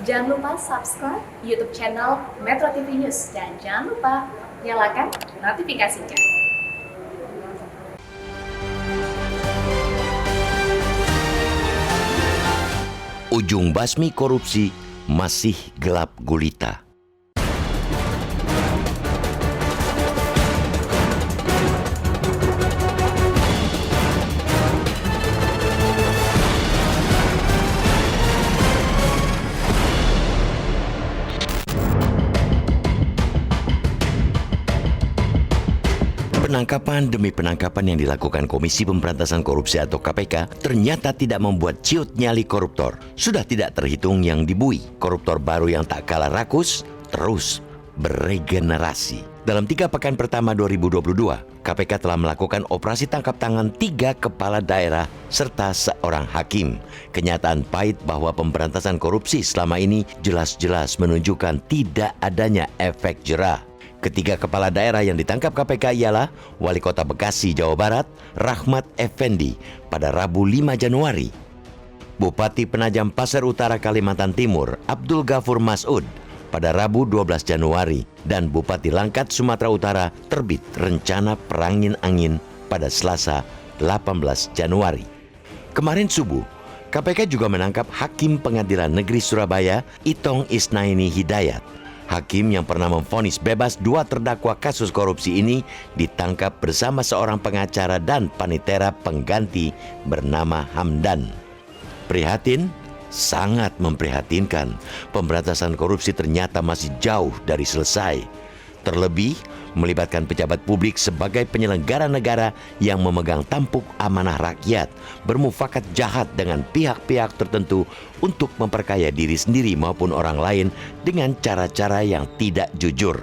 Jangan lupa subscribe YouTube channel Metro TV News dan jangan lupa nyalakan notifikasinya. Ujung basmi korupsi masih gelap gulita. Penangkapan demi penangkapan yang dilakukan Komisi Pemberantasan Korupsi atau KPK ternyata tidak membuat ciut nyali koruptor. Sudah tidak terhitung yang dibui. Koruptor baru yang tak kalah rakus terus beregenerasi. Dalam 3 pekan pertama 2022, KPK telah melakukan operasi tangkap tangan 3 kepala daerah serta seorang hakim. Kenyataan pahit bahwa pemberantasan korupsi selama ini jelas-jelas menunjukkan tidak adanya efek jerah. Ketiga kepala daerah yang ditangkap KPK ialah Wali Kota Bekasi, Jawa Barat, Rahmat Effendi pada Rabu 5 Januari. Bupati Penajam Pasir Utara, Kalimantan Timur, Abdul Ghafur Mas'ud pada Rabu 12 Januari. Dan Bupati Langkat, Sumatera Utara terbit rencana perangin angin pada Selasa 18 Januari. Kemarin subuh, KPK juga menangkap Hakim Pengadilan Negeri Surabaya, Itong Isnaini Hidayat. Hakim yang pernah memvonis bebas 2 terdakwa kasus korupsi ini ditangkap bersama seorang pengacara dan panitera pengganti bernama Hamdan. Prihatin? Sangat memprihatinkan. Pemberantasan korupsi ternyata masih jauh dari selesai. Terlebih, melibatkan pejabat publik sebagai penyelenggara negara yang memegang tampuk amanah rakyat, bermufakat jahat dengan pihak-pihak tertentu untuk memperkaya diri sendiri maupun orang lain dengan cara-cara yang tidak jujur.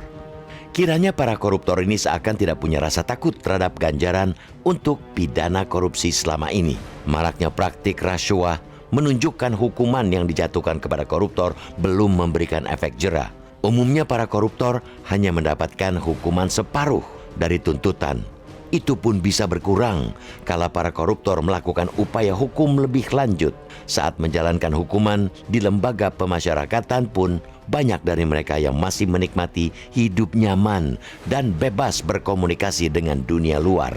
Kiranya para koruptor ini seakan tidak punya rasa takut terhadap ganjaran untuk pidana korupsi selama ini. Maraknya praktik rasuah menunjukkan hukuman yang dijatuhkan kepada koruptor belum memberikan efek jerah. Umumnya para koruptor hanya mendapatkan hukuman separuh dari tuntutan. Itu pun bisa berkurang kalau para koruptor melakukan upaya hukum lebih lanjut. Saat menjalankan hukuman di lembaga pemasyarakatan pun banyak dari mereka yang masih menikmati hidup nyaman dan bebas berkomunikasi dengan dunia luar.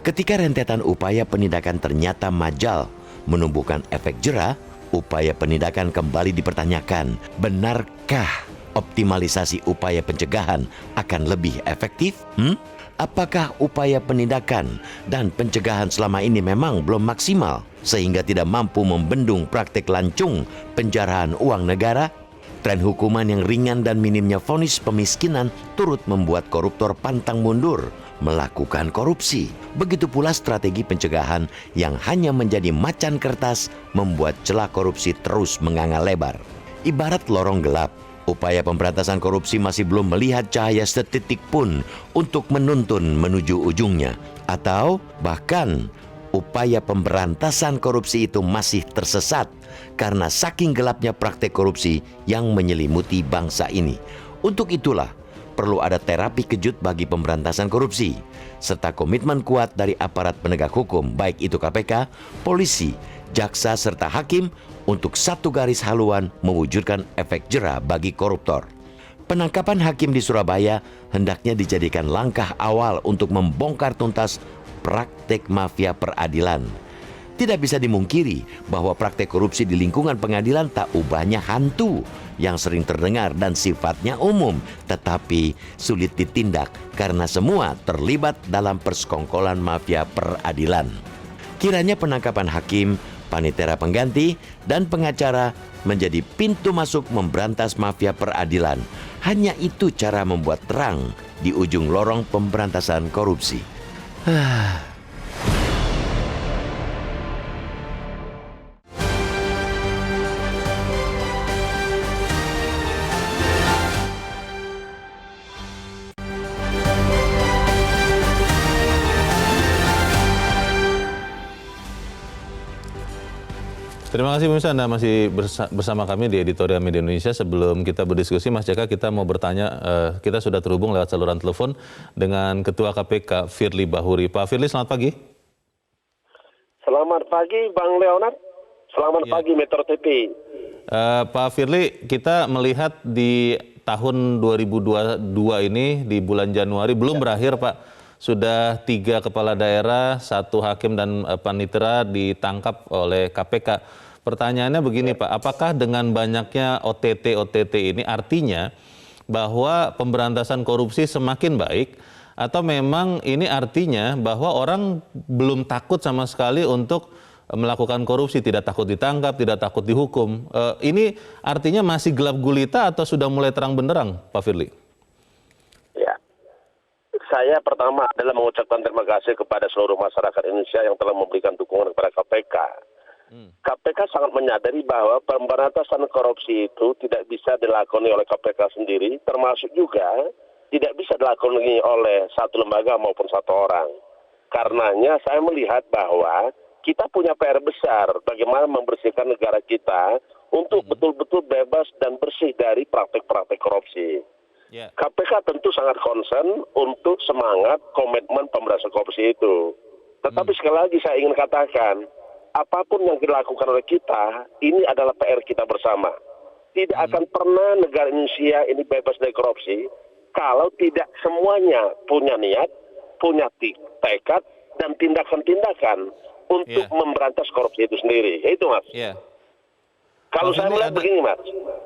Ketika rentetan upaya penindakan ternyata majal menumbuhkan efek jerah, upaya penindakan kembali dipertanyakan. Benarkah optimalisasi upaya pencegahan akan lebih efektif? Apakah upaya penindakan dan pencegahan selama ini memang belum maksimal sehingga tidak mampu membendung praktik lancung penjarahan uang negara? Tren hukuman yang ringan dan minimnya vonis pemiskinan turut membuat koruptor pantang mundur melakukan korupsi. Begitu pula strategi pencegahan yang hanya menjadi macan kertas membuat celah korupsi terus menganga lebar. Ibarat lorong gelap, upaya pemberantasan korupsi masih belum melihat cahaya setitik pun untuk menuntun menuju ujungnya. Atau bahkan upaya pemberantasan korupsi itu masih tersesat karena saking gelapnya praktek korupsi yang menyelimuti bangsa ini. Untuk itulah perlu ada terapi kejut bagi pemberantasan korupsi, serta komitmen kuat dari aparat penegak hukum, baik itu KPK, polisi, jaksa, serta hakim untuk satu garis haluan mewujudkan efek jerah bagi koruptor. Penangkapan hakim di Surabaya hendaknya dijadikan langkah awal untuk membongkar tuntas praktek mafia peradilan. Tidak bisa dimungkiri bahwa praktek korupsi di lingkungan pengadilan tak ubahnya hantu yang sering terdengar dan sifatnya umum, tetapi sulit ditindak karena semua terlibat dalam persekongkolan mafia peradilan. Kiranya penangkapan hakim, panitera pengganti, dan pengacara menjadi pintu masuk memberantas mafia peradilan. Hanya itu cara membuat terang di ujung lorong pemberantasan korupsi. Terima kasih pemirsa, Anda masih bersama kami di Editorial Media Indonesia. Sebelum kita berdiskusi, Mas Jaka, kita mau bertanya, kita sudah terhubung lewat saluran telepon dengan Ketua KPK Firly Bahuri. Pak Firly, selamat pagi. Selamat pagi Bang Leonard, selamat pagi Metro TV. Pak Firly, kita melihat di tahun 2022 ini di bulan Januari belum berakhir, Pak. Sudah 3 kepala daerah, 1 hakim dan panitera ditangkap oleh KPK. Pertanyaannya begini, Pak, apakah dengan banyaknya OTT ini artinya bahwa pemberantasan korupsi semakin baik, atau memang ini artinya bahwa orang belum takut sama sekali untuk melakukan korupsi, tidak takut ditangkap, tidak takut dihukum? Ini artinya masih gelap gulita atau sudah mulai terang benderang, Pak Firly? Ya, saya pertama adalah mengucapkan terima kasih kepada seluruh masyarakat Indonesia yang telah memberikan dukungan kepada KPK. KPK sangat menyadari bahwa pemberantasan korupsi itu tidak bisa dilakoni oleh KPK sendiri, termasuk juga tidak bisa dilakoni oleh satu lembaga maupun satu orang. Karenanya saya melihat bahwa kita punya PR besar bagaimana membersihkan negara kita untuk betul-betul bebas dan bersih dari praktek-praktek korupsi. KPK tentu sangat concern untuk semangat komitmen pemberantasan korupsi itu. Tetapi sekali lagi saya ingin katakan, apapun yang dilakukan oleh kita, ini adalah PR kita bersama. Tidak akan pernah negara Indonesia ini bebas dari korupsi kalau tidak semuanya punya niat, punya tekad, dan tindakan-tindakan untuk memberantas korupsi itu sendiri. Itu, Mas. Kalau saya melihat begini, Mas.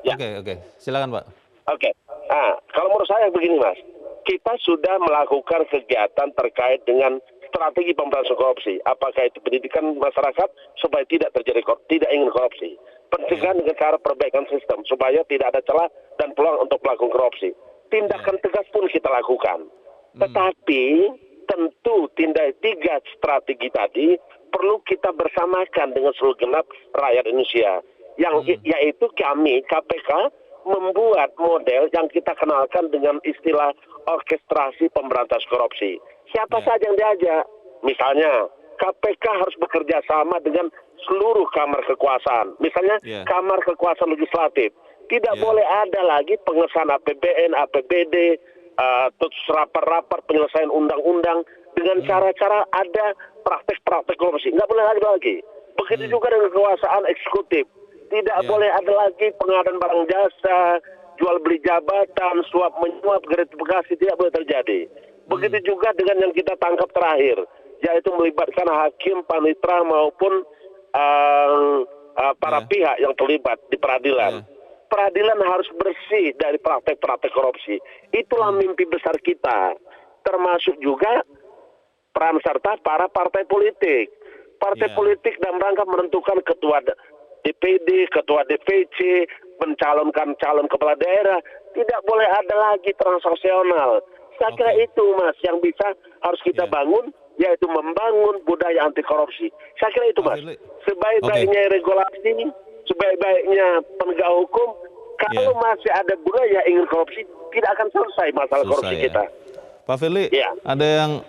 Oke. Silakan, Pak. Oke. Nah, kalau menurut saya begini, Mas. Kita sudah melakukan kegiatan terkait dengan strategi pemberantasan korupsi. Apakah itu pendidikan masyarakat supaya tidak terjadi tidak ingin korupsi. Pencegahan dengan cara perbaikan sistem supaya tidak ada celah dan peluang untuk melakukan korupsi. Tindakan tegas pun kita lakukan. Tetapi tentu 3 strategi tadi perlu kita bersamakan dengan seluruh genap rakyat Indonesia. Yaitu kami, KPK, membuat model yang kita kenalkan dengan istilah orkestrasi pemberantasan korupsi. Siapa saja yang diajak? Misalnya, KPK harus bekerja sama dengan seluruh kamar kekuasaan. Misalnya, kamar kekuasaan legislatif. Tidak boleh ada lagi pengesahan APBN, APBD, terus rapat-rapat penyelesaian undang-undang dengan cara-cara ada praktek-praktek korupsi. Nggak boleh lagi. Begitu juga dengan kekuasaan eksekutif. Tidak boleh ada lagi pengadaan barang jasa, jual beli jabatan, suap menyuap, gratifikasi, tidak boleh terjadi. Begitu juga dengan yang kita tangkap terakhir, yaitu melibatkan hakim, panitera maupun para pihak yang terlibat di peradilan. Peradilan harus bersih dari praktek-praktek korupsi. Itulah mimpi besar kita. Termasuk juga peran serta para partai politik. Partai politik dalam rangka menentukan ketua DPD, ketua DPC, mencalonkan calon kepala daerah. Tidak boleh ada lagi transaksional. Saya kira itu, Mas, yang bisa harus kita bangun, yaitu membangun budaya anti korupsi. Saya kira itu, Mas. Sebaik-baiknya regulasi, sebaik-baiknya penegak hukum, kalau masih ada budaya ingin korupsi, tidak akan selesai masalah korupsi kita. Pak Firly, ada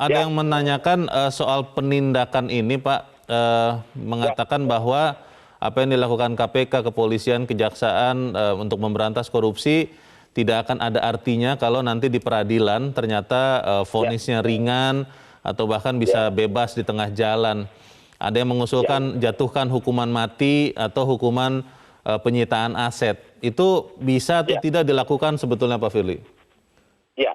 yang menanyakan soal penindakan ini, Pak, mengatakan bahwa apa yang dilakukan KPK, kepolisian, kejaksaan untuk memberantas korupsi tidak akan ada artinya kalau nanti di peradilan ternyata vonisnya ringan atau bahkan bisa bebas di tengah jalan. Ada yang mengusulkan jatuhkan hukuman mati atau hukuman penyitaan aset. Itu bisa atau tidak dilakukan sebetulnya, Pak Firly? Ya,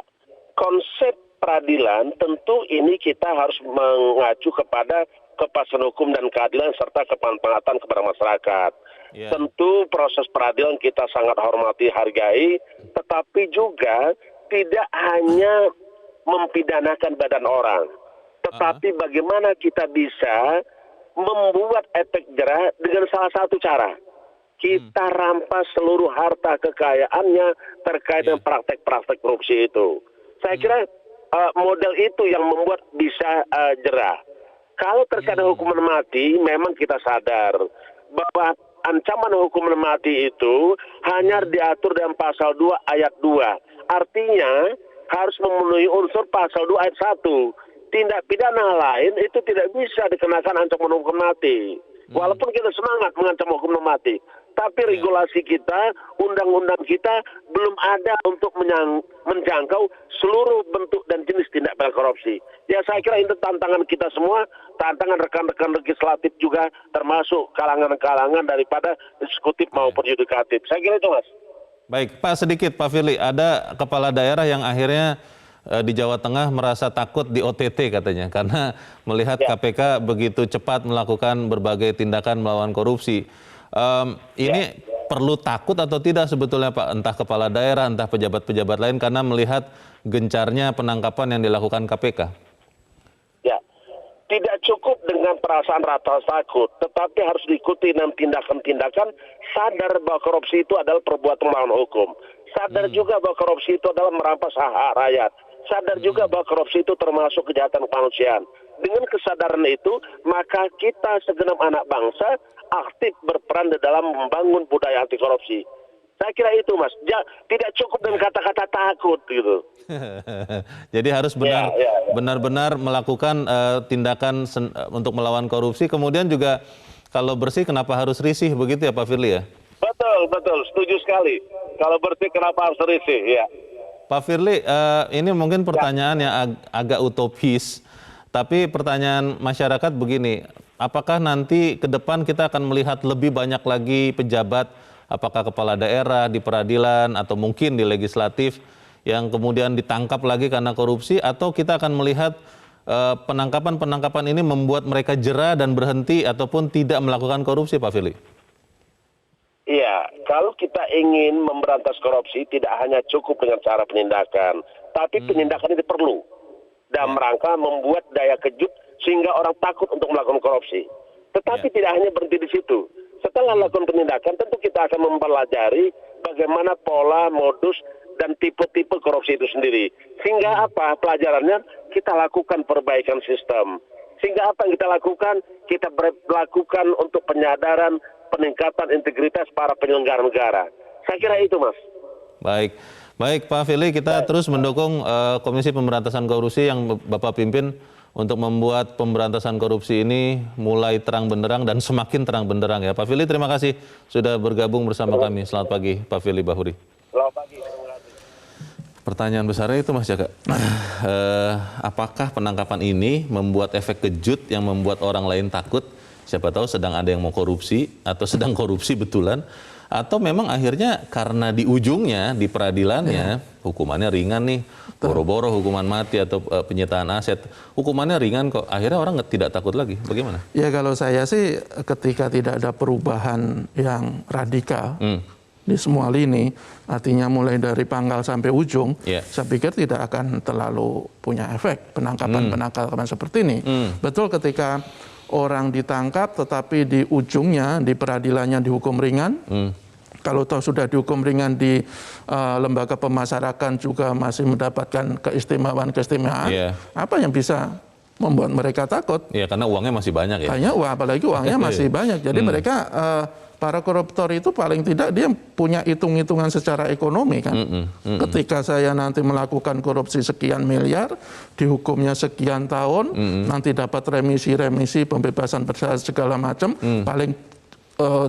konsep peradilan tentu ini kita harus mengacu kepada kepastian hukum dan keadilan serta kemanfaatan kepada masyarakat. Tentu proses peradilan kita sangat hormati, hargai, tetapi juga tidak hanya mempidanakan badan orang, tetapi bagaimana kita bisa membuat efek jerah dengan salah satu cara. Kita rampas seluruh harta kekayaannya terkait dengan praktek-praktek korupsi itu. Saya kira model itu yang membuat bisa jerah. Kalau terkait dengan hukuman mati, memang kita sadar bahwa ancaman hukuman mati itu hanya diatur dalam pasal 2 ayat 2. Artinya harus memenuhi unsur pasal 2 ayat 1. Tindak pidana lain itu tidak bisa dikenakan ancaman hukuman mati. Walaupun kita semangat mengancam hukuman mati. Tapi regulasi kita, undang-undang kita belum ada untuk menjangkau seluruh bentuk dan jenis tindak pidana korupsi. Ya saya kira itu tantangan kita semua, tantangan rekan-rekan legislatif juga, termasuk kalangan-kalangan daripada eksekutif maupun yudikatif. Saya kira itu, Mas. Baik, Pak, sedikit Pak Firly, ada kepala daerah yang akhirnya di Jawa Tengah merasa takut di OTT katanya karena melihat KPK begitu cepat melakukan berbagai tindakan melawan korupsi. Ini perlu takut atau tidak sebetulnya Pak, entah kepala daerah, entah pejabat-pejabat lain karena melihat gencarnya penangkapan yang dilakukan KPK? Ya, tidak cukup dengan perasaan rasa takut, tetapi harus diikuti dengan tindakan-tindakan sadar bahwa korupsi itu adalah perbuatan melawan hukum. Sadar juga bahwa korupsi itu adalah merampas hak rakyat. Sadar juga bahwa korupsi itu termasuk kejahatan kemanusiaan. Dengan kesadaran itu, maka kita segenap anak bangsa aktif berperan di dalam membangun budaya anti korupsi. Saya kira itu, Mas. Tidak cukup dengan kata-kata takut gitu. Jadi harus benar-benar melakukan tindakan untuk melawan korupsi. Kemudian juga kalau bersih kenapa harus risih begitu ya Pak Firly ya? Betul. Setuju sekali. Kalau bersih kenapa harus risih ya? Pak Firly, ini mungkin pertanyaan yang agak utopis. Tapi pertanyaan masyarakat begini, apakah nanti ke depan kita akan melihat lebih banyak lagi pejabat, apakah kepala daerah di peradilan atau mungkin di legislatif yang kemudian ditangkap lagi karena korupsi, atau kita akan melihat penangkapan-penangkapan ini membuat mereka jera dan berhenti ataupun tidak melakukan korupsi, Pak Firly? Iya, kalau kita ingin memberantas korupsi tidak hanya cukup dengan cara penindakan, tapi penindakan itu perlu. Dan rangka membuat daya kejut sehingga orang takut untuk melakukan korupsi. Tetapi tidak hanya berhenti di situ. Setelah melakukan penindakan, tentu kita akan mempelajari bagaimana pola, modus, dan tipe-tipe korupsi itu sendiri. Sehingga apa? Pelajarannya kita lakukan perbaikan sistem. Sehingga apa yang kita lakukan? Kita lakukan untuk penyadaran, peningkatan integritas para penyelenggara negara. Saya kira itu, Mas. Baik Pak Firly, kita terus mendukung Komisi Pemberantasan Korupsi yang Bapak pimpin untuk membuat pemberantasan korupsi ini mulai terang benderang dan semakin terang benderang ya. Pak Firly, terima kasih sudah bergabung bersama kami. Selamat pagi Pak Firly Bahuri. Selamat pagi. Pertanyaan besarnya itu Mas Jaka, apakah penangkapan ini membuat efek kejut yang membuat orang lain takut? Siapa tahu sedang ada yang mau korupsi atau sedang korupsi betulan. Atau memang akhirnya karena di ujungnya, di peradilannya, hukumannya ringan nih, boro-boro hukuman mati atau penyitaan aset, hukumannya ringan kok, akhirnya orang tidak takut lagi, bagaimana? Ya kalau saya sih ketika tidak ada perubahan yang radikal di semua lini, artinya mulai dari pangkal sampai ujung, saya pikir tidak akan terlalu punya efek penangkapan seperti ini. Betul ketika orang ditangkap tetapi di ujungnya, di peradilannya dihukum ringan, kalau toh sudah dihukum ringan di lembaga pemasyarakatan juga masih mendapatkan keistimewaan, apa yang bisa membuat mereka takut? Ya karena uangnya masih banyak ya. Banyak, apalagi uangnya masih banyak. Jadi mereka para koruptor itu paling tidak dia punya hitung-hitungan secara ekonomi kan. Ketika saya nanti melakukan korupsi sekian miliar, dihukumnya sekian tahun, nanti dapat remisi, pembebasan bersyarat segala macam, paling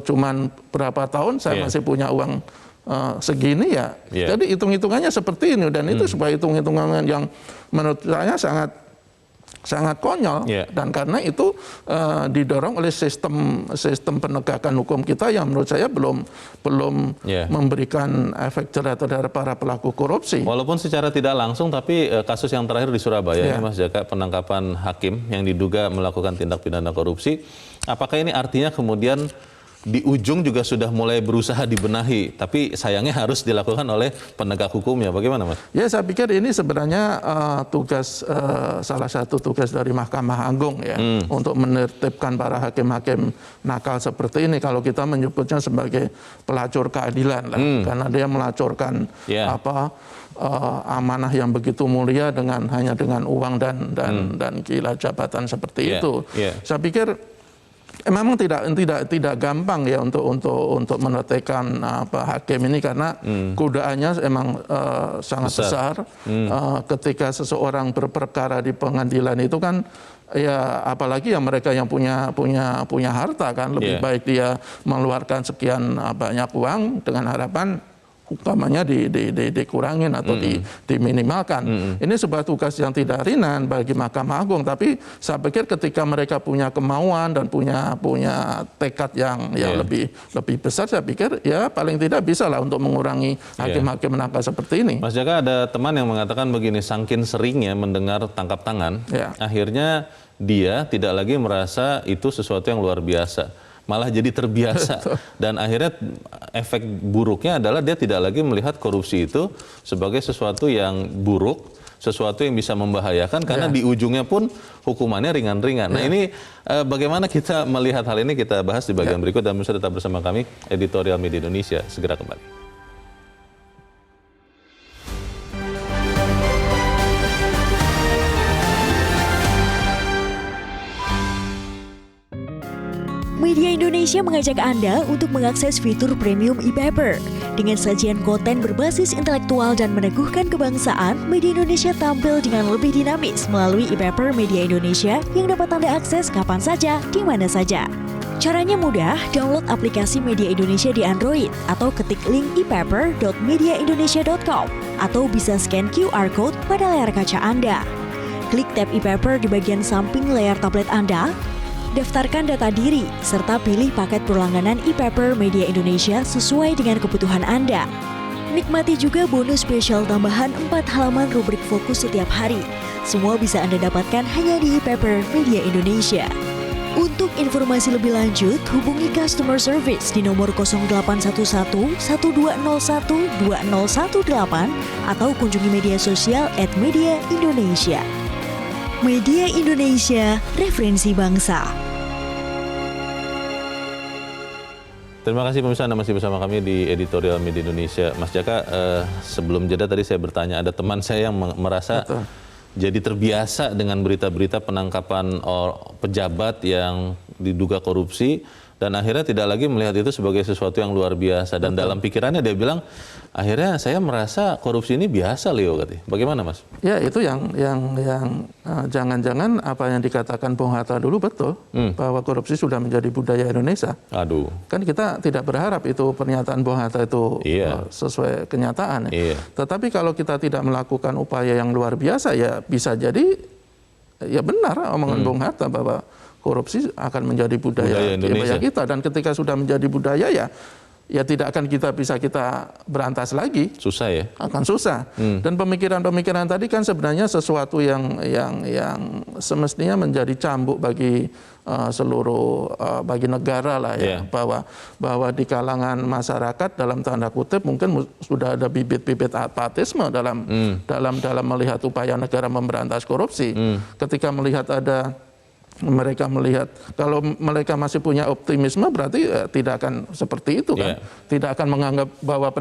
cuman berapa tahun saya masih punya uang segini ya. Jadi hitung-hitungannya seperti ini dan itu sebuah hitung-hitungan yang menurut saya sangat konyol dan karena itu didorong oleh sistem penegakan hukum kita yang menurut saya belum memberikan efek jerah terhadap para pelaku korupsi. Walaupun secara tidak langsung, tapi kasus yang terakhir di Surabaya ini Mas Jaka, penangkapan hakim yang diduga melakukan tindak pidana korupsi, apakah ini artinya kemudian di ujung juga sudah mulai berusaha dibenahi, tapi sayangnya harus dilakukan oleh penegak hukumnya. Bagaimana, Mas? Ya, saya pikir ini sebenarnya salah satu tugas dari Mahkamah Agung ya, untuk menertibkan para hakim-hakim nakal seperti ini. Kalau kita menyebutnya sebagai pelacur keadilan lah, karena dia melacurkan amanah yang begitu mulia hanya dengan uang dan gila jabatan seperti itu. Saya pikir memang tidak gampang ya untuk menetekan hakim ini karena godaannya emang sangat besar. Ketika seseorang berperkara di pengadilan itu kan ya apalagi yang mereka yang punya harta kan, lebih baik dia mengeluarkan sekian banyak uang dengan harapan utamanya dikurangin atau diminimalkan. Ini sebuah tugas yang tidak ringan bagi Mahkamah Agung, tapi saya pikir ketika mereka punya kemauan dan punya tekad yang lebih besar, saya pikir ya paling tidak bisa lah untuk mengurangi hakim-hakim nakal seperti ini. Mas Jaka, ada teman yang mengatakan begini, sangkin seringnya mendengar tangkap tangan, akhirnya dia tidak lagi merasa itu sesuatu yang luar biasa, malah jadi terbiasa. Dan akhirnya efek buruknya adalah dia tidak lagi melihat korupsi itu sebagai sesuatu yang buruk, sesuatu yang bisa membahayakan, karena di ujungnya pun hukumannya ringan-ringan. Nah ini bagaimana kita melihat hal ini, kita bahas di bagian berikut, dan bisa tetap bersama kami, Editorial Media Indonesia segera kembali. Media Indonesia mengajak Anda untuk mengakses fitur premium e-paper. Dengan sajian konten berbasis intelektual dan meneguhkan kebangsaan, Media Indonesia tampil dengan lebih dinamis melalui e-paper Media Indonesia yang dapat Anda akses kapan saja, di mana saja. Caranya mudah, download aplikasi Media Indonesia di Android atau ketik link e-paper.mediaindonesia.com atau bisa scan QR Code pada layar kaca Anda. Klik tab e-paper di bagian samping layar tablet Anda, daftarkan data diri, serta pilih paket berlangganan e-paper Media Indonesia sesuai dengan kebutuhan Anda. Nikmati juga bonus spesial tambahan 4 halaman rubrik fokus setiap hari. Semua bisa Anda dapatkan hanya di e-paper Media Indonesia. Untuk informasi lebih lanjut, hubungi customer service di nomor 0811 1201 2018 atau kunjungi media sosial @Media Indonesia. Media Indonesia, referensi bangsa. Terima kasih pemirsa, Anda masih bersama kami di Editorial Media Indonesia. Mas Jaka, sebelum jeda tadi saya bertanya, ada teman saya yang merasa jadi terbiasa dengan berita-berita penangkapan pejabat yang diduga korupsi, dan akhirnya tidak lagi melihat itu sebagai sesuatu yang luar biasa. Dan dalam pikirannya dia bilang, akhirnya saya merasa korupsi ini biasa, Leo, katanya. Bagaimana, Mas? Ya, itu yang jangan-jangan apa yang dikatakan Bung Hatta dulu betul, bahwa korupsi sudah menjadi budaya Indonesia. Aduh. Kan kita tidak berharap itu pernyataan Bung Hatta itu sesuai kenyataan. Tetapi kalau kita tidak melakukan upaya yang luar biasa, ya bisa jadi ya benar omongan Bung Hatta bahwa korupsi akan menjadi budaya kita, dan ketika sudah menjadi budaya ya tidak akan kita berantas lagi. Susah ya? Akan susah. Dan pemikiran-pemikiran tadi kan sebenarnya sesuatu yang semestinya menjadi cambuk bagi seluruh bagi negara lah ya, bahwa di kalangan masyarakat dalam tanda kutip mungkin sudah ada bibit-bibit apatisme dalam melihat upaya negara memberantas korupsi. Ketika mereka melihat kalau mereka masih punya optimisme, berarti tidak akan seperti itu kan, tidak akan menganggap bahwa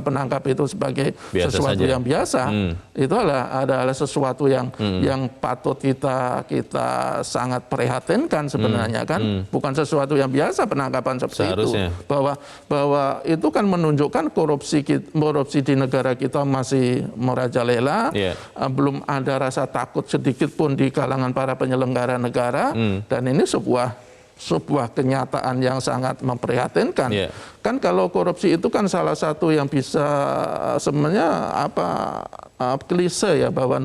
penangkap itu sebagai sesuatu yang biasa. Itu adalah sesuatu yang patut kita sangat prihatinkan sebenarnya kan, bukan sesuatu yang biasa penangkapan seperti itu. Bahwa itu kan menunjukkan korupsi di negara kita masih merajalela, belum ada rasa takut sedikit pun di kalangan para penyelenggara negara. Dan ini sebuah kenyataan yang sangat memprihatinkan. Kan kalau korupsi itu kan salah satu yang bisa sebenarnya klise ya, bahwa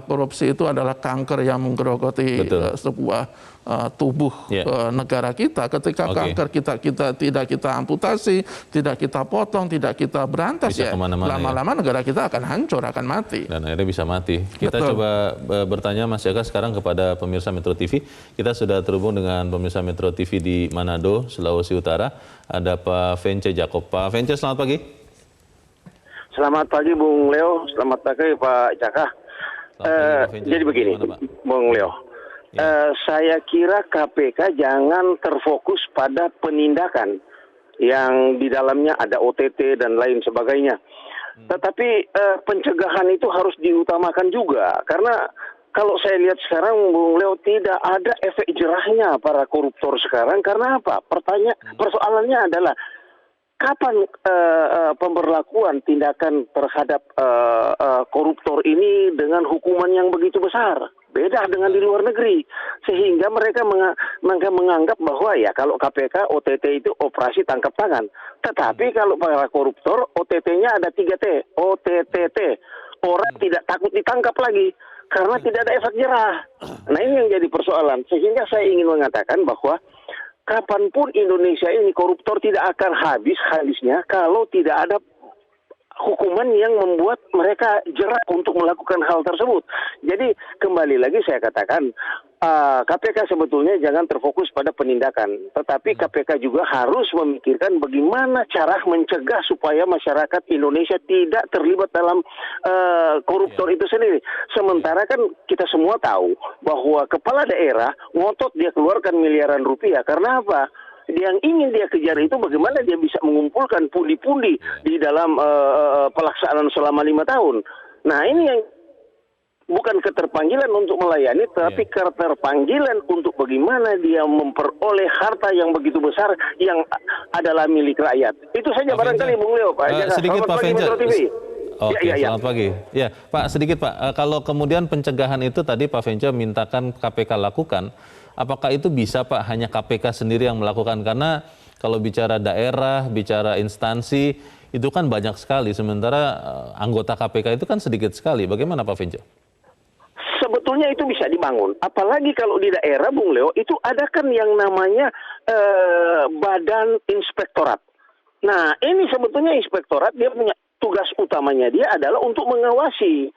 korupsi itu adalah kanker yang menggerogoti sebuah tubuh negara kita. Ketika kanker kita tidak kita amputasi, tidak kita potong, tidak kita berantas, ya lama-lama negara kita akan hancur, akan mati. Dan akhirnya bisa mati. Kita coba bertanya Mas Jaka sekarang kepada pemirsa Metro TV. Kita sudah terhubung dengan pemirsa Metro TV di Manado, Sulawesi Utara. Ada Pak Vence Jakob. Pak Vence, selamat pagi. Selamat pagi Bung Leo, selamat pagi Pak Jaka. Jadi begini, Bung Leo. Saya kira KPK jangan terfokus pada penindakan yang di dalamnya ada OTT dan lain sebagainya. Tetapi pencegahan itu harus diutamakan juga. Karena kalau saya lihat sekarang, Bung Leo, tidak ada efek jerahnya para koruptor sekarang. Karena apa? Persoalannya adalah kapan pemberlakuan tindakan terhadap koruptor ini dengan hukuman yang begitu besar? Beda dengan di luar negeri, sehingga mereka menganggap bahwa ya kalau KPK OTT itu operasi tangkap tangan. Tetapi kalau para koruptor OTT-nya ada 3T, OTTT, orang tidak takut ditangkap lagi karena tidak ada efek jerah. Nah ini yang jadi persoalan, sehingga saya ingin mengatakan bahwa kapanpun Indonesia ini koruptor tidak akan habis-habisnya kalau tidak ada hukuman yang membuat mereka jerah untuk melakukan hal tersebut. Jadi kembali lagi saya katakan KPK sebetulnya jangan terfokus pada penindakan, tetapi KPK juga harus memikirkan bagaimana cara mencegah supaya masyarakat Indonesia tidak terlibat dalam koruptor itu sendiri. Sementara kan kita semua tahu bahwa kepala daerah ngotot dia keluarkan miliaran rupiah karena apa? Yang ingin dia kejar itu bagaimana dia bisa mengumpulkan pundi-pundi di dalam pelaksanaan selama 5 tahun. Nah ini yang bukan keterpanggilan untuk melayani, tapi keterpanggilan untuk bagaimana dia memperoleh harta yang begitu besar yang adalah milik rakyat. Itu saja Pak barangkali Bung Leo, Pak. Sedikit Pak Venja. Oke, selamat pagi. Ya, Pak, sedikit Pak. Kalau kemudian pencegahan itu tadi Pak Venja mintakan KPK lakukan, apakah itu bisa Pak hanya KPK sendiri yang melakukan? Karena kalau bicara daerah, bicara instansi, itu kan banyak sekali. Sementara anggota KPK itu kan sedikit sekali. Bagaimana Pak Venja? Sebetulnya itu bisa dibangun. Apalagi kalau di daerah, Bung Leo, itu ada kan yang namanya badan inspektorat. Nah, ini sebetulnya inspektorat dia punya tugas utamanya dia adalah untuk mengawasi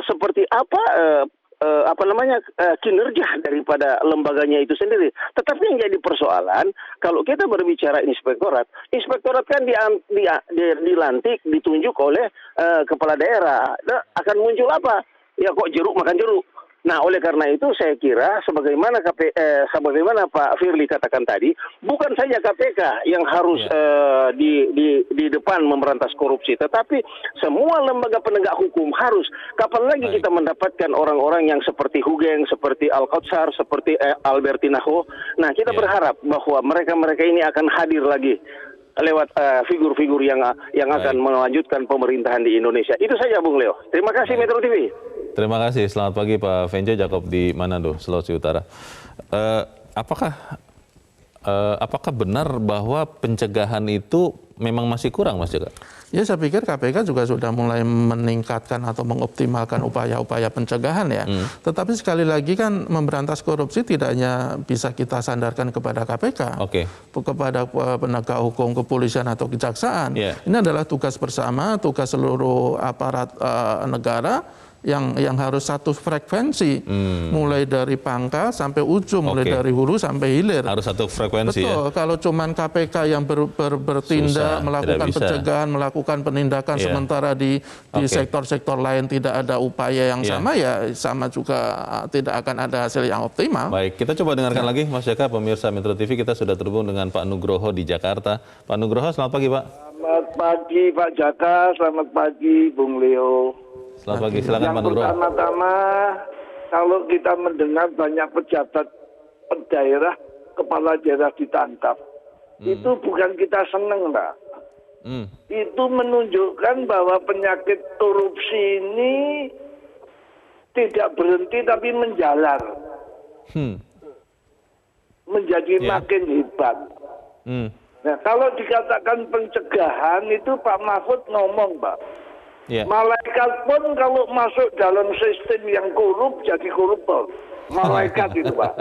seperti apa kinerja daripada lembaganya itu sendiri. Tetapi yang jadi persoalan kalau kita berbicara inspektorat kan dilantik, ditunjuk oleh kepala daerah. Nah, akan muncul apa? Ya kok jeruk makan jeruk. Nah, oleh karena itu saya kira sebagaimana Pak Firly katakan tadi, bukan saja KPK yang harus di depan memberantas korupsi, tetapi semua lembaga penegak hukum harus. Kapan lagi kita mendapatkan orang-orang yang seperti Hugeng, seperti Al-Kautsar, seperti Albertina Ho. Nah, kita berharap bahwa mereka-mereka ini akan hadir lagi lewat figur-figur yang akan melanjutkan pemerintahan di Indonesia. Itu saja Bung Leo. Terima kasih Metro TV. Terima kasih. Selamat pagi Pak Venja, Jakob di Manado, Sulawesi Utara. Apakah benar bahwa pencegahan itu memang masih kurang, Mas Jaka? Ya, saya pikir KPK juga sudah mulai meningkatkan atau mengoptimalkan upaya-upaya pencegahan ya. Tetapi sekali lagi kan memberantas korupsi tidak hanya bisa kita sandarkan kepada KPK, kepada penegak hukum, kepolisian atau kejaksaan. Ini adalah tugas bersama, tugas seluruh aparat negara yang harus satu frekuensi, mulai dari pangkal sampai ujung, mulai dari hulu sampai hilir. Harus satu frekuensi. Betul. Kalau cuman KPK yang bertindak, melakukan pencegahan, melakukan penindakan, sementara di sektor-sektor lain tidak ada upaya yang sama, ya sama juga tidak akan ada hasil yang optimal. Baik, kita coba dengarkan lagi Mas Jaka, pemirsa Metro TV, kita sudah terhubung dengan Pak Nugroho di Jakarta. Pak Nugroho, selamat pagi Pak. Selamat pagi Pak Jaka, selamat pagi Bung Leo. Selamat pagi, silakan Pak Nugroho. Yang pertama, kalau kita mendengar banyak pejabat daerah, kepala daerah ditangkap, itu bukan kita seneng, Pak. Itu menunjukkan bahwa penyakit korupsi ini tidak berhenti tapi menjalar. Menjadi makin hebat. Nah, kalau dikatakan pencegahan itu Pak Mahfud ngomong, Pak. Malaikat pun kalau masuk dalam sistem yang korup jadi koruptor. Malaikat itu Pak.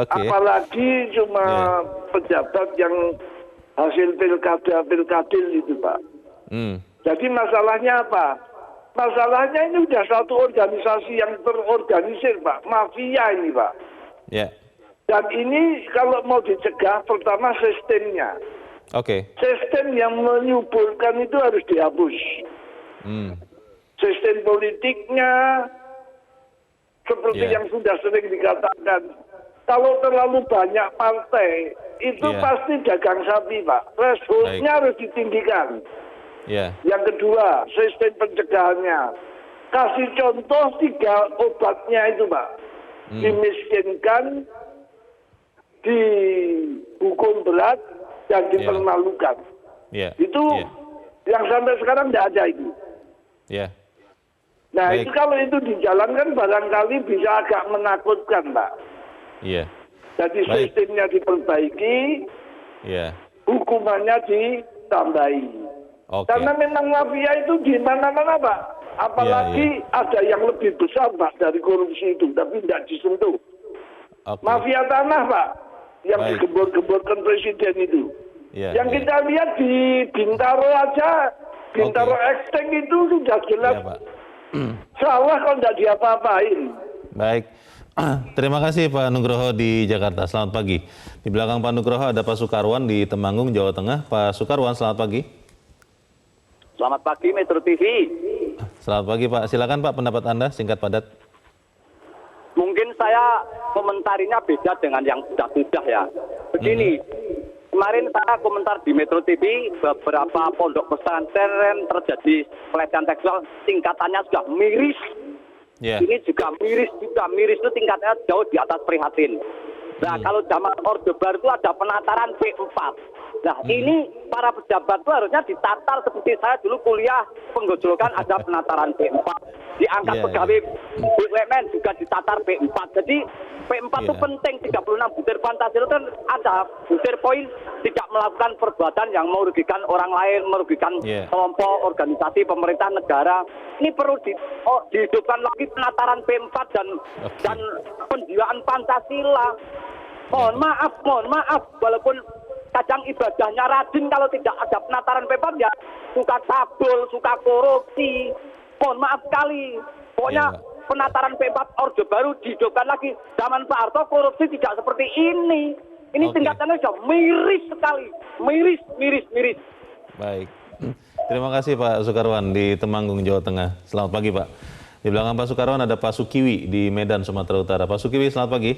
Apalagi cuma pejabat yang hasil pilkadil itu Pak. Jadi masalahnya apa? Masalahnya ini sudah satu organisasi yang terorganisir Pak. Mafia ini Pak. Dan ini kalau mau dicegah pertama sistemnya. Sistem yang menyuburkan itu harus dihapus. Sistem politiknya seperti yang sudah sering dikatakan, kalau terlalu banyak partai itu pasti dagang sapi Pak. Threshold-nya harus ditinggikan. Yang kedua, sistem pencegahannya. Kasih contoh 3 obatnya itu Pak. Dimiskinkan, dihukum berat, dan dipermalukan. Itu yang sampai sekarang tidak ada itu. Nah, Baik. itu kalau itu dijalankan barangkali bisa agak menakutkan, Pak. Jadi sistemnya diperbaiki, hukumannya ditambahi. Karena memang mafia itu di mana-mana, Pak. Apalagi ada yang lebih besar, Pak, dari korupsi itu, tapi tidak disentuh. Mafia tanah, Pak, yang digembor-gemborkan presiden itu. Yang kita lihat di Bintaro aja, Bintaro Exteng itu sudah jelas salah kalau tidak diapa-apain. Baik. Terima kasih Pak Nugroho di Jakarta. Selamat pagi. Di belakang Pak Nugroho ada Pak Sukarwan di Temanggung, Jawa Tengah. Pak Sukarwan, selamat pagi. Selamat pagi Metro TV. Selamat pagi Pak. Silakan Pak, pendapat Anda singkat padat. Mungkin saya komentarinya beda dengan yang sudah ya. Begini, kemarin saya komentar di Metro TV beberapa pondok pesantren terjadi pelecehan seksual, tingkatannya sudah miris. Ini juga miris itu tingkatnya jauh di atas prihatin. Nah, kalau zaman Orde Baru itu ada penataran P4. Nah, ini para pejabat itu harusnya ditatar seperti saya dulu kuliah penggojolokan ada penataran P4. Diangkat pegawai BUMN juga ditatar P4. Jadi P4 itu penting, 36 butir Pancasila itu ada butir poin tidak melakukan perbuatan yang merugikan orang lain, merugikan kelompok, organisasi, pemerintah, negara. Ini perlu dihidupkan lagi penataran P4 dan penjiwaan Pancasila. Mohon maaf, walaupun kadang ibadahnya rajin, kalau tidak ada penataran P4 ya suka cabul, suka korupsi. Mohon maaf sekali. Pokoknya penataran P4 Orde Baru dihidupkan lagi. Zaman Pak Harto korupsi tidak seperti ini. Ini tingkatannya sudah miris sekali. Miris. Baik. Terima kasih Pak Sukarwan di Temanggung, Jawa Tengah. Selamat pagi Pak. Di belakang Pak Sukarwan ada Pak Sukiwi di Medan, Sumatera Utara. Pak Sukiwi, selamat pagi.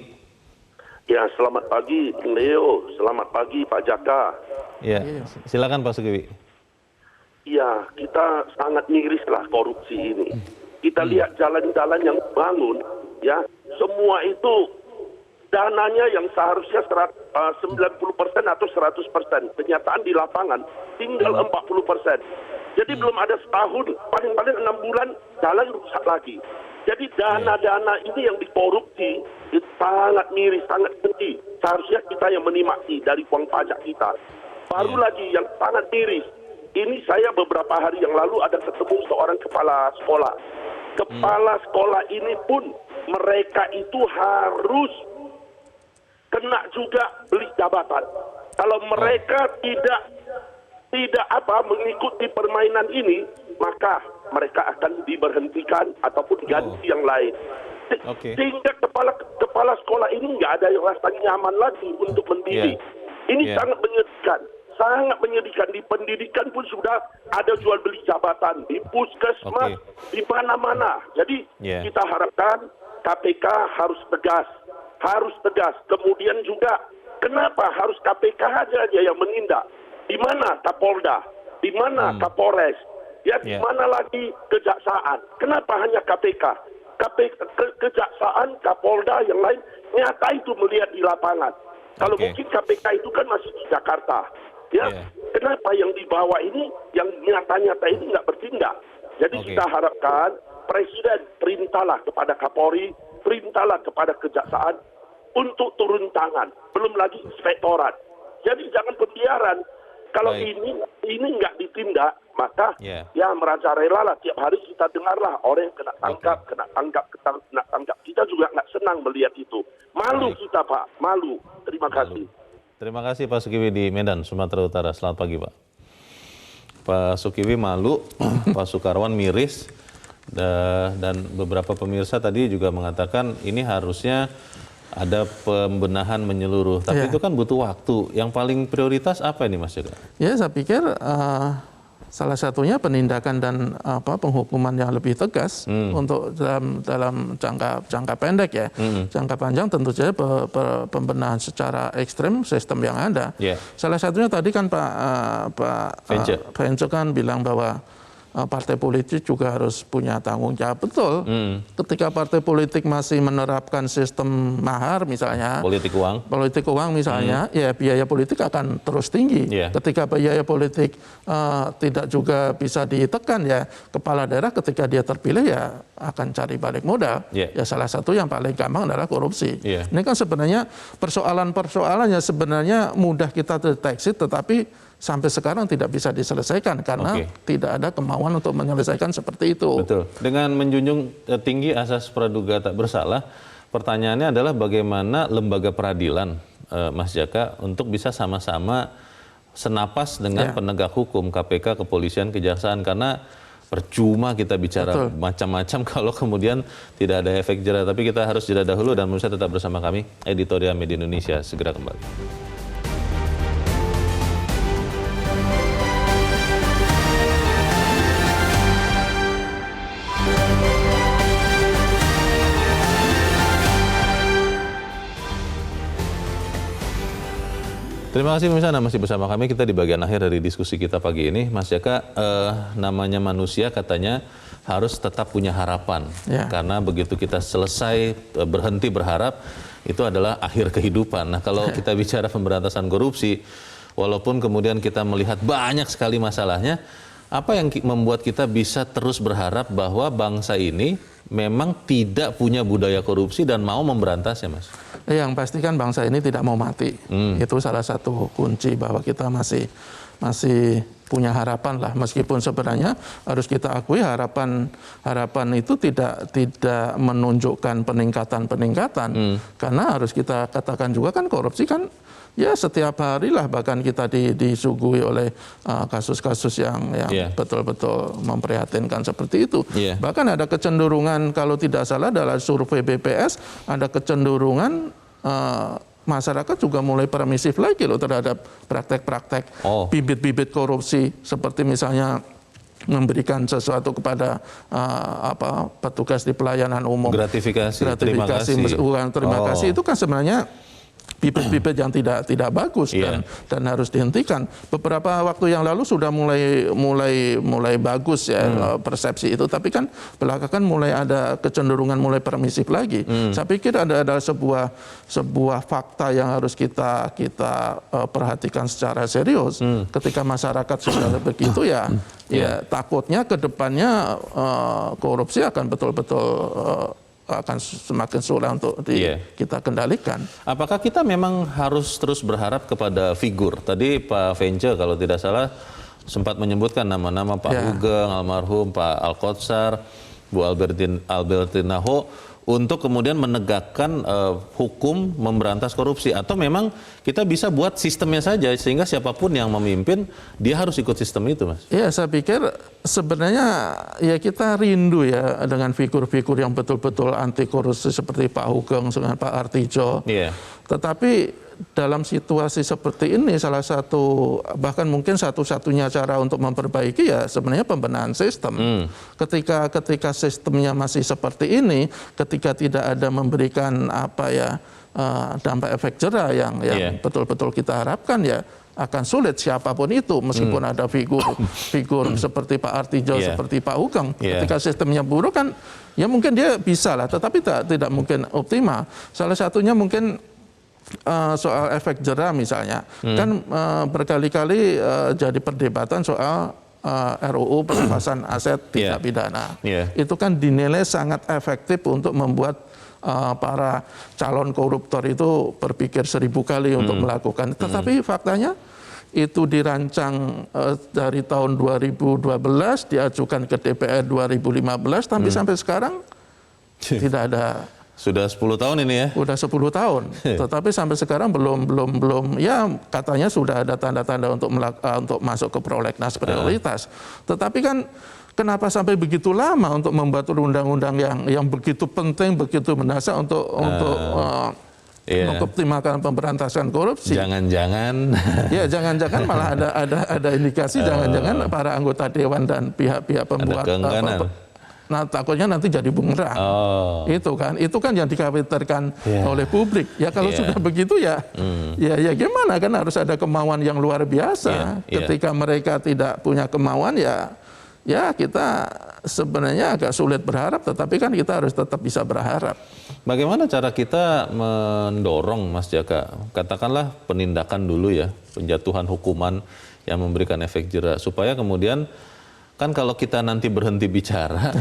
Ya, selamat pagi Leo. Selamat pagi Pak Jaka. Ya, silakan Pak Sukiwi. Ya, kita sangat mirislah korupsi ini. Kita lihat jalan-jalan yang bangun, ya, semua itu dananya yang seharusnya 90% atau 100%. Kenyataan di lapangan tinggal 40%. Jadi belum ada setahun, paling-paling 6 bulan jalan rusak lagi. Jadi dana-dana ini yang dikorupsi itu sangat miris, sangat keji. Seharusnya kita yang menikmati dari uang pajak kita. Baru lagi yang sangat miris. Ini saya beberapa hari yang lalu ada ketemu seorang kepala sekolah. Kepala sekolah ini pun mereka itu harus kena juga beli jabatan. Kalau mereka tidak mengikuti permainan ini, maka mereka akan diberhentikan ataupun ganti yang lain. Sehingga kepala sekolah ini nggak ada yang rasa nyaman lagi untuk mendidik. Ini sangat menyedihkan. Sangat menyedihkan. Di pendidikan pun sudah ada jual beli jabatan, di puskesmas, di mana-mana. Jadi kita harapkan KPK harus tegas. Kemudian juga kenapa harus KPK aja yang menindak? Di mana Kapolda? Di mana Kapolres? Ya, di mana lagi kejaksaan? Kenapa hanya KPK? Kejaksaan, Kapolda, yang lain nyata itu melihat di lapangan. Kalau mungkin KPK itu kan masih di Jakarta. Ya, kenapa yang di bawah ini, yang nyata-nyata ini nggak bertindak? Jadi kita harapkan Presiden perintahlah kepada Kapolri, perintahlah kepada Kejaksaan untuk turun tangan. Belum lagi inspektorat. Jadi jangan pembiaran. Kalau ini nggak ditindak, maka ya merajalela lah. Tiap hari kita dengarlah orang yang kena tangkap. Kita juga nggak senang melihat itu. Malu kita Pak, malu. Terima kasih. Terima kasih Pak Sukiwi di Medan, Sumatera Utara. Selamat pagi Pak. Pak Sukiwi malu, Pak Sukarwan miris, dan beberapa pemirsa tadi juga mengatakan ini harusnya ada pembenahan menyeluruh. Tapi itu kan butuh waktu. Yang paling prioritas apa ini Mas Jaka? Ya, saya pikir salah satunya penindakan dan penghukuman yang lebih tegas untuk dalam jangka pendek ya. Jangka panjang tentu saja pembenahan secara ekstrem sistem yang ada. Salah satunya tadi kan Pak Vence kan bilang bahwa partai politik juga harus punya tanggung jawab. Betul. Ketika partai politik masih menerapkan sistem mahar misalnya, politik uang misalnya, ya biaya politik akan terus tinggi. Ketika biaya politik tidak juga bisa ditekan, ya kepala daerah ketika dia terpilih ya akan cari balik modal. Ya salah satu yang paling gampang adalah korupsi. Ini kan sebenarnya persoalan-persoalannya sebenarnya mudah kita deteksi, tetapi sampai sekarang tidak bisa diselesaikan karena tidak ada kemauan untuk menyelesaikan seperti itu. Betul. Dengan menjunjung tinggi asas praduga tak bersalah, pertanyaannya adalah bagaimana lembaga peradilan, Mas Jaka, untuk bisa sama-sama senapas dengan penegak hukum, KPK, kepolisian, kejaksaan, karena percuma kita bicara macam-macam kalau kemudian tidak ada efek jera. Tapi kita harus jeda dahulu dan pemirsa tetap bersama kami, Editorial Media Indonesia segera kembali. Terima kasih pemirsa, masih bersama kami. Kita di bagian akhir dari diskusi kita pagi ini. Mas Jaka, namanya manusia katanya harus tetap punya harapan. Karena begitu kita selesai berhenti berharap, itu adalah akhir kehidupan. Nah, kalau kita bicara pemberantasan korupsi, walaupun kemudian kita melihat banyak sekali masalahnya, apa yang membuat kita bisa terus berharap bahwa bangsa ini memang tidak punya budaya korupsi dan mau memberantasnya, Mas? Yang pasti kan bangsa ini tidak mau mati. Itu salah satu kunci bahwa kita masih punya harapan lah. Meskipun sebenarnya harus kita akui harapan itu tidak menunjukkan peningkatan. Karena harus kita katakan juga kan korupsi kan ya setiap hari lah, bahkan kita disuguhi oleh kasus-kasus yang betul-betul memprihatinkan seperti itu. Bahkan ada kecenderungan, kalau tidak salah dalam survei BPS, ada kecenderungan masyarakat juga mulai permisif lagi loh terhadap praktek-praktek bibit-bibit korupsi, seperti misalnya memberikan sesuatu kepada petugas di pelayanan umum. Gratifikasi terima kasih itu kan sebenarnya bibit-bibit yang tidak bagus dan harus dihentikan. Beberapa waktu yang lalu sudah mulai bagus ya persepsi itu, tapi kan belakangan mulai ada kecenderungan mulai permisif lagi. Saya pikir ada sebuah fakta yang harus kita perhatikan secara serius. Ketika masyarakat sudah begitu ya takutnya ke depannya korupsi akan betul-betul akan semakin sulit untuk kita kendalikan. Apakah kita memang harus terus berharap kepada figur? Tadi Pak Vence kalau tidak salah sempat menyebutkan nama-nama Pak Hugeng, almarhum Pak Alkotsar, Bu Albertina Ho, untuk kemudian menegakkan hukum memberantas korupsi, atau memang kita bisa buat sistemnya saja sehingga siapapun yang memimpin dia harus ikut sistem itu, Mas? Ya, saya pikir sebenarnya ya kita rindu ya dengan figur-figur yang betul-betul anti korupsi seperti Pak Hugeng dengan Pak Artijo. Tetapi dalam situasi seperti ini salah satu, bahkan mungkin satu-satunya cara untuk memperbaiki ya sebenarnya pembenahan sistem. Ketika sistemnya masih seperti ini, ketika tidak ada memberikan dampak efek jera yang betul-betul kita harapkan, ya akan sulit siapapun itu, meskipun ada figur seperti Pak Artijo, seperti Pak Hugeng. Ketika sistemnya buruk kan ya mungkin dia bisa lah, tetapi tidak mungkin optimal. Salah satunya mungkin soal efek jera misalnya, kan berkali-kali jadi perdebatan soal RUU perampasan aset tidak pidana. Itu kan dinilai sangat efektif untuk membuat para calon koruptor itu berpikir 1000 kali untuk melakukan. Tetapi faktanya itu dirancang dari tahun 2012, diajukan ke DPR 2015, tapi sampai sekarang tidak ada. Sudah 10 tahun ini ya? Sudah 10 tahun, tetapi sampai sekarang belum ya katanya sudah ada tanda-tanda untuk masuk ke prolegnas prioritas. Tetapi kan kenapa sampai begitu lama untuk membuat undang-undang yang begitu penting, begitu mendasar untuk mengoptimalkan pemberantasan korupsi? Jangan-jangan ya jangan-jangan malah ada indikasi jangan-jangan para anggota dewan dan pihak-pihak pembuat nah takutnya nanti jadi bumerang. Itu kan yang dikhawatirkan oleh publik. Ya kalau sudah begitu ya gimana, kan harus ada kemauan yang luar biasa. Ketika mereka tidak punya kemauan ya ya kita sebenarnya agak sulit berharap, tetapi kan kita harus tetap bisa berharap. Bagaimana cara kita mendorong, Mas Jaka, katakanlah penindakan dulu ya, penjatuhan hukuman yang memberikan efek jera, supaya kemudian kan kalau kita nanti berhenti bicara,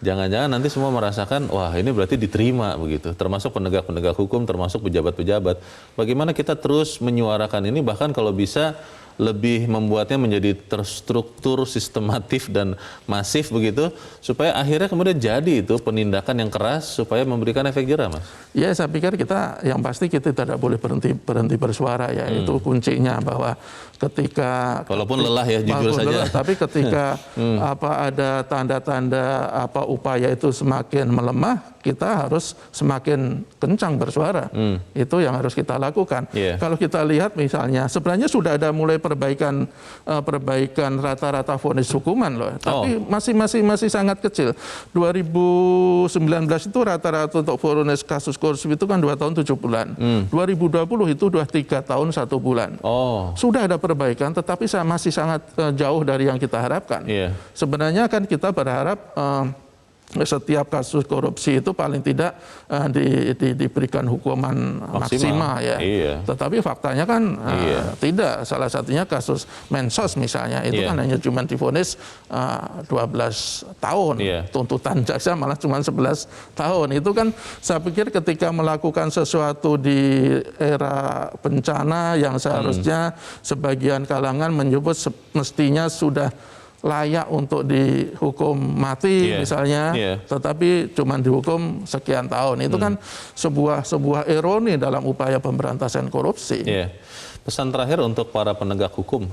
jangan-jangan nanti semua merasakan, wah ini berarti diterima begitu, termasuk penegak-penegak hukum, termasuk pejabat-pejabat. Bagaimana kita terus menyuarakan ini, bahkan kalau bisa lebih membuatnya menjadi terstruktur, sistematif dan masif begitu, supaya akhirnya kemudian jadi itu penindakan yang keras supaya memberikan efek jera, Mas. Ya, saya pikir yang pasti kita tidak boleh berhenti bersuara ya. Itu kuncinya, bahwa ketika walaupun lelah ya, jujur saja. Lelah, tapi ketika ada tanda-tanda upaya itu semakin melemah, kita harus semakin kencang bersuara. Itu yang harus kita lakukan. Kalau kita lihat misalnya, sebenarnya sudah ada mulai perbaikan rata-rata vonis hukuman loh, tapi masih sangat kecil. 2019 itu rata-rata untuk vonis kasus korupsi itu kan 2 tahun 7 bulan. 2020 itu 3 tahun 1 bulan. Sudah ada perbaikan, tetapi masih sangat jauh dari yang kita harapkan. Sebenarnya kan kita berharap setiap kasus korupsi itu paling tidak diberikan hukuman maksimal ya. Tetapi faktanya kan tidak. Salah satunya kasus Mensos misalnya, itu kan hanya cuma divonis 12 tahun. Tuntutan jaksa malah cuma 11 tahun. Itu kan saya pikir ketika melakukan sesuatu di era bencana yang seharusnya sebagian kalangan menyebut mestinya sudah layak untuk dihukum mati misalnya, tetapi cuma dihukum sekian tahun. Itu kan sebuah ironi dalam upaya pemberantasan korupsi. Pesan terakhir untuk para penegak hukum,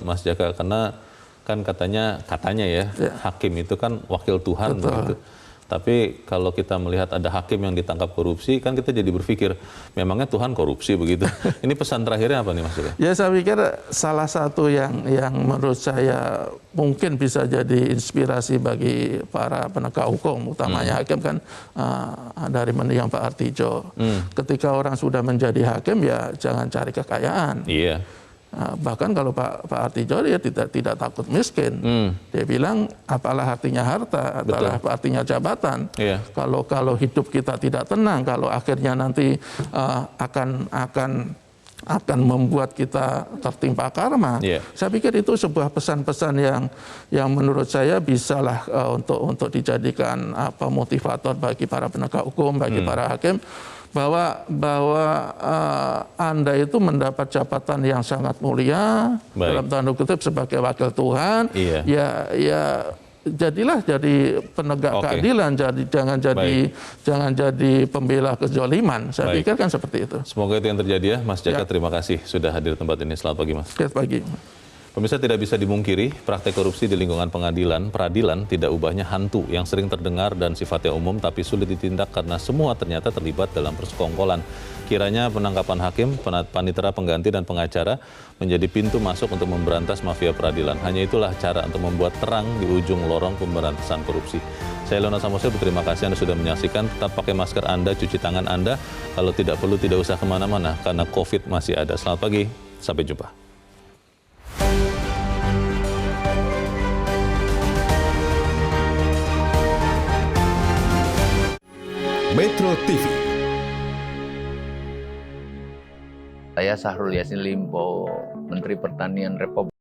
Mas Jaka, karena kan katanya ya, hakim itu kan wakil Tuhan begitu. Tapi kalau kita melihat ada hakim yang ditangkap korupsi, kan kita jadi berpikir, memangnya Tuhan korupsi begitu. Ini pesan terakhirnya apa nih, Mas Jaka? Ya, saya pikir salah satu yang menurut saya mungkin bisa jadi inspirasi bagi para penegak hukum, utamanya hakim kan dari mendiang Pak Artijo. Ketika orang sudah menjadi hakim, ya jangan cari kekayaan. Bahkan kalau Pak Artijo, dia tidak takut miskin. Dia bilang, apalah artinya harta, apalah artinya jabatan. Kalau hidup kita tidak tenang, kalau akhirnya nanti akan membuat kita tertimpa karma. Saya pikir itu sebuah pesan-pesan yang menurut saya bisalah untuk dijadikan motivator bagi para penegak hukum, bagi para hakim, bahwa Anda itu mendapat jabatan yang sangat mulia, dalam tanda kutip sebagai wakil Tuhan, ya jadilah jadi penegak keadilan, jangan jadi pembela kezaliman. Saya pikir kan seperti itu. Semoga itu yang terjadi ya, Mas Jaka. Terima kasih sudah hadir di tempat ini. Selamat pagi, Mas. Selamat pagi. Pemirsa, tidak bisa dimungkiri, praktek korupsi di lingkungan peradilan tidak ubahnya hantu yang sering terdengar dan sifatnya umum tapi sulit ditindak karena semua ternyata terlibat dalam persekongkolan. Kiranya penangkapan hakim, panitera pengganti dan pengacara menjadi pintu masuk untuk memberantas mafia peradilan. Hanya itulah cara untuk membuat terang di ujung lorong pemberantasan korupsi. Saya Leonard Samosir, berterima kasih Anda sudah menyaksikan. Tetap pakai masker Anda, cuci tangan Anda. Kalau tidak perlu, tidak usah kemana-mana karena COVID masih ada. Selamat pagi, sampai jumpa. Metro TV. Saya Syahrul Yassin Limpo, Menteri Pertanian Republik